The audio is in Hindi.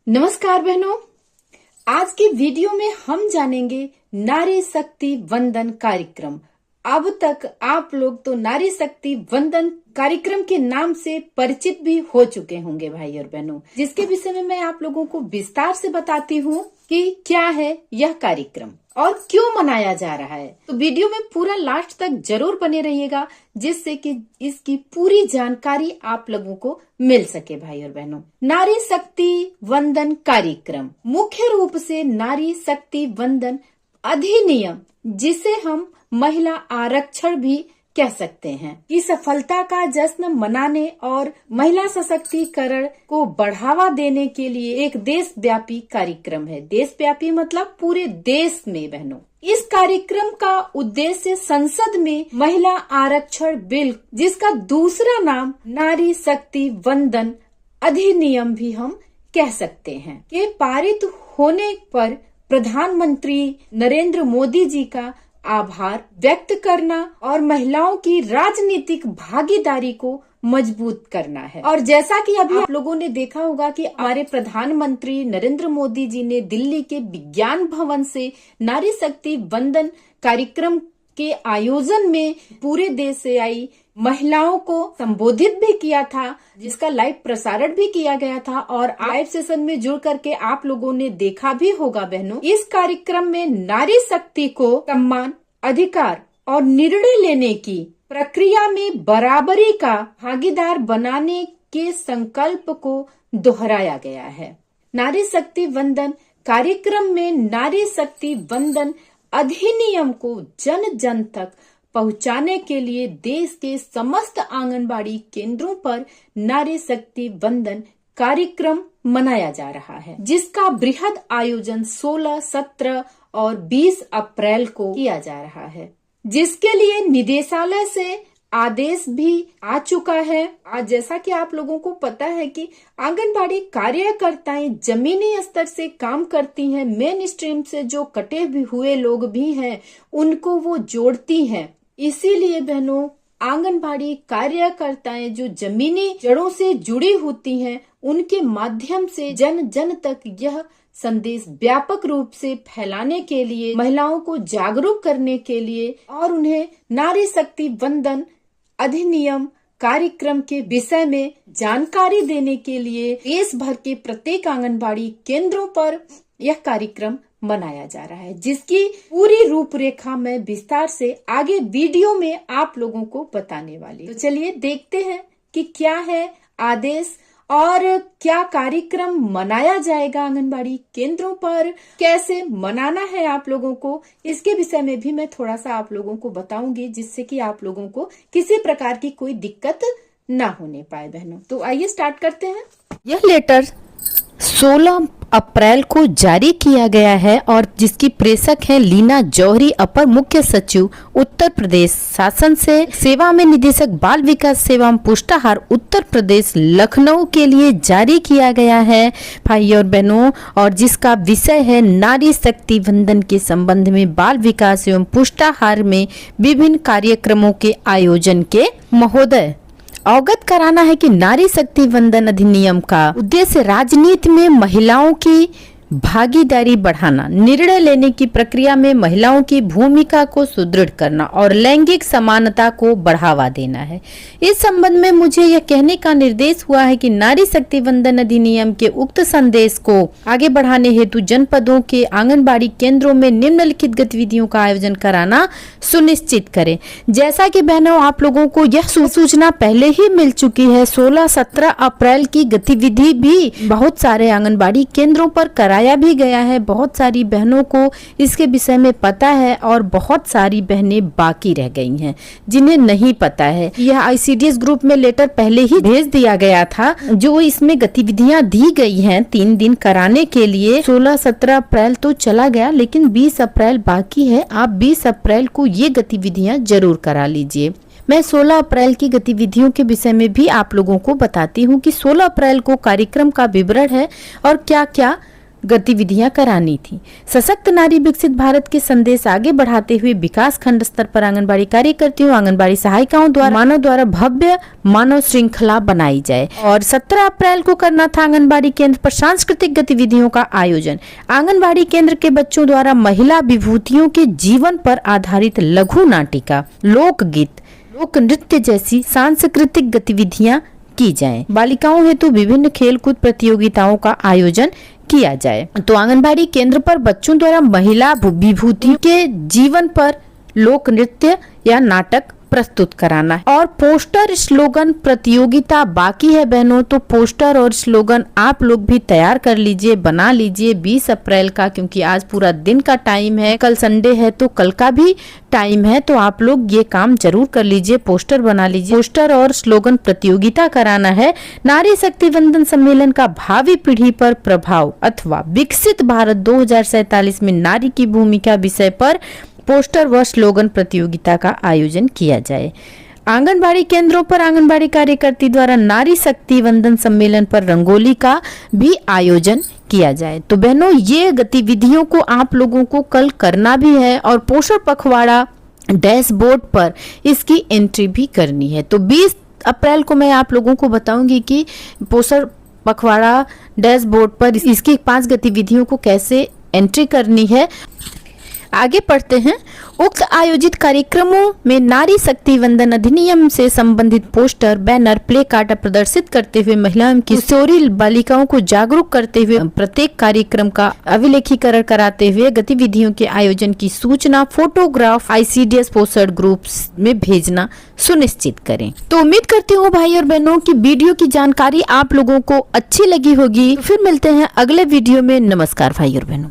नमस्कार बहनों, आज के वीडियो में हम जानेंगे नारी शक्ति वंदन कार्यक्रम। अब तक आप लोग तो नारी शक्ति वंदन कार्यक्रम के नाम से परिचित भी हो चुके होंगे भाई और बहनों, जिसके विषय में मैं आप लोगों को विस्तार से बताती हूँ कि क्या है यह कार्यक्रम और क्यों मनाया जा रहा है। तो वीडियो में पूरा लास्ट तक जरूर बने रहिएगा, जिससे कि इसकी पूरी जानकारी आप लोगों को मिल सके भाई और बहनों। नारी शक्ति वंदन कार्यक्रम मुख्य रूप से नारी शक्ति वंदन अधिनियम, जिसे हम महिला आरक्षण भी कह सकते हैं, की सफलता का जश्न मनाने और महिला सशक्तिकरण को बढ़ावा देने के लिए एक देशव्यापी कार्यक्रम है। देशव्यापी मतलब पूरे देश में बहनों। इस कार्यक्रम का उद्देश्य संसद में महिला आरक्षण बिल, जिसका दूसरा नाम नारी शक्ति वंदन अधिनियम भी हम कह सकते हैं, के पारित होने पर प्रधानमंत्री नरेंद्र मोदी जी का आभार व्यक्त करना और महिलाओं की राजनीतिक भागीदारी को मजबूत करना है। और जैसा कि अभी आप लोगों ने देखा होगा कि हमारे प्रधानमंत्री नरेंद्र मोदी जी ने दिल्ली के विज्ञान भवन से नारी शक्ति वंदन कार्यक्रम के आयोजन में पूरे देश से आई महिलाओं को संबोधित भी किया था, जिसका लाइव प्रसारण भी किया गया था और लाइव सेशन में जुड़ करके आप लोगों ने देखा भी होगा बहनों। इस कार्यक्रम में नारी शक्ति को सम्मान, अधिकार और निर्णय लेने की प्रक्रिया में बराबरी का भागीदार बनाने के संकल्प को दोहराया गया है। नारी शक्ति वंदन कार्यक्रम में नारी शक्ति वंदन अधिनियम को जन जन तक पहुंचाने के लिए देश के समस्त आंगनबाड़ी केंद्रों पर नारी शक्ति वंदन कार्यक्रम मनाया जा रहा है, जिसका बृहद आयोजन 16, 17 और 20 अप्रैल को किया जा रहा है, जिसके लिए निदेशालय से आदेश भी आ चुका है। आज जैसा कि आप लोगों को पता है कि आंगनबाड़ी कार्यकर्ताएं जमीनी स्तर से काम करती हैं, मेन स्ट्रीम से जो कटे हुए लोग भी हैं उनको वो जोड़ती हैं। इसीलिए बहनों, आंगनबाड़ी कार्यकर्ताएं जो जमीनी जड़ों से जुड़ी होती हैं, उनके माध्यम से जन जन तक यह संदेश व्यापक रूप से फैलाने के लिए, महिलाओं को जागरूक करने के लिए और उन्हें नारी शक्ति वंदन अधिनियम कार्यक्रम के विषय में जानकारी देने के लिए देश भर के प्रत्येक आंगनबाड़ी केंद्रों पर यह कार्यक्रम मनाया जा रहा है, जिसकी पूरी रूपरेखा मैं विस्तार से आगे वीडियो में आप लोगों को बताने वाली। तो चलिए देखते हैं कि क्या है आदेश और क्या कार्यक्रम मनाया जाएगा आंगनबाड़ी केंद्रों पर, कैसे मनाना है आप लोगों को, इसके विषय में भी मैं थोड़ा सा आप लोगों को बताऊंगी, जिससे कि आप लोगों को किसी प्रकार की कोई दिक्कत ना होने पाए बहनों। तो आइए स्टार्ट करते हैं। यह लेटर 16 अप्रैल को जारी किया गया है और जिसकी प्रेषक है लीना जौहरी, अपर मुख्य सचिव उत्तर प्रदेश शासन से सेवा में निदेशक बाल विकास सेवा पुष्टाहार उत्तर प्रदेश लखनऊ के लिए जारी किया गया है भाई और बहनों, और जिसका विषय है नारी शक्ति वंदन के संबंध में बाल विकास एवं पुष्टाहार में विभिन्न कार्यक्रमों के आयोजन के महोदय अवगत कराना है कि नारी शक्ति वंदन अधिनियम का उद्देश्य राजनीति में महिलाओं की भागीदारी बढ़ाना, निर्णय लेने की प्रक्रिया में महिलाओं की भूमिका को सुदृढ़ करना और लैंगिक समानता को बढ़ावा देना है। इस संबंध में मुझे यह कहने का निर्देश हुआ है कि नारी शक्ति वंदन अधिनियम के उक्त संदेश को आगे बढ़ाने हेतु जनपदों के आंगनबाड़ी केंद्रों में निम्नलिखित गतिविधियों का आयोजन कराना सुनिश्चित करें। जैसा कि बहनों, आप लोगों को यह सूचना पहले ही मिल चुकी है। 16-17 अप्रैल की गतिविधि भी बहुत सारे आंगनबाड़ी केंद्रों पर कराया भी गया है। बहुत सारी बहनों को इसके विषय में पता है और बहुत सारी बहनें बाकी रह गई हैं जिन्हें नहीं पता है। यह ICDS ग्रुप में लेटर पहले ही भेज दिया गया था, जो इसमें गतिविधियां दी गई हैं 3 दिन कराने के लिए। 16-17 अप्रैल तो चला गया, लेकिन 20 अप्रैल बाकी है। आप 20 अप्रैल को ये गतिविधियां जरूर करा लीजिए। मैं 16 अप्रैल की गतिविधियों के विषय में भी आप लोगों को बताती हूँ कि 16 अप्रैल को कार्यक्रम का विवरण है और क्या क्या गतिविधियां करानी थी। सशक्त नारी विकसित भारत के संदेश आगे बढ़ाते हुए विकास खंड स्तर पर आंगनबाड़ी कार्यकर्तियों, आंगनबाड़ी सहायिकाओं द्वारा भव्य मानव श्रृंखला बनाई जाए। और 17 अप्रैल को करना था आंगनबाड़ी केंद्र पर सांस्कृतिक गतिविधियों का आयोजन। आंगनबाड़ी केंद्र के बच्चों द्वारा महिला विभूतियों के जीवन पर आधारित लघु नाटिका, लोकगीत, लोक नृत्य जैसी सांस्कृतिक गतिविधियां की जाएं। बालिकाओं हेतु विभिन्न खेलकूद प्रतियोगिताओं का आयोजन किया जाए। तो आंगनबाड़ी केंद्र पर बच्चों द्वारा महिला विभूतियों के जीवन पर लोक नृत्य या नाटक प्रस्तुत कराना है। और पोस्टर स्लोगन प्रतियोगिता बाकी है बहनों, तो पोस्टर और स्लोगन आप लोग भी तैयार कर लीजिए, बना लीजिए 20 अप्रैल का, क्योंकि आज पूरा दिन का टाइम है, कल संडे है तो कल का भी टाइम है, तो आप लोग ये काम जरूर कर लीजिए, पोस्टर बना लीजिए। पोस्टर और स्लोगन प्रतियोगिता कराना है। नारी शक्ति वंदन सम्मेलन का भावी पीढ़ी पर प्रभाव अथवा विकसित भारत 2047 में नारी की भूमिका विषय पर पोस्टर व स्लोगन प्रतियोगिता का आयोजन किया जाए। आंगनबाड़ी केंद्रों पर आंगनबाड़ी कार्यकर्ती द्वारा नारी शक्ति वंदन सम्मेलन पर रंगोली का भी आयोजन किया जाए। तो बहनों, ये गतिविधियों को आप लोगों को कल करना भी है और पोषण पखवाड़ा डैशबोर्ड पर इसकी एंट्री भी करनी है। तो 20 अप्रैल को मैं आप लोगों को बताऊंगी कि पोषण पखवाड़ा डैशबोर्ड पर इसकी 5 गतिविधियों को कैसे एंट्री करनी है। आगे पढ़ते हैं। उक्त आयोजित कार्यक्रमों में नारी शक्ति वंदन अधिनियम से संबंधित पोस्टर, बैनर, प्ले कार्ड प्रदर्शित करते हुए महिलाओं की किशोरी बालिकाओं को जागरूक करते हुए प्रत्येक कार्यक्रम का अभिलेखीकरण कराते हुए गतिविधियों के आयोजन की सूचना फोटोग्राफ ICDS पोस्टर ग्रुप्स में भेजना सुनिश्चित करें। तो उम्मीद करती हूँ भाई और बहनों की वीडियो की जानकारी आप लोगों को अच्छी लगी होगी। फिर मिलते हैं अगले वीडियो में। नमस्कार भाई और बहनों।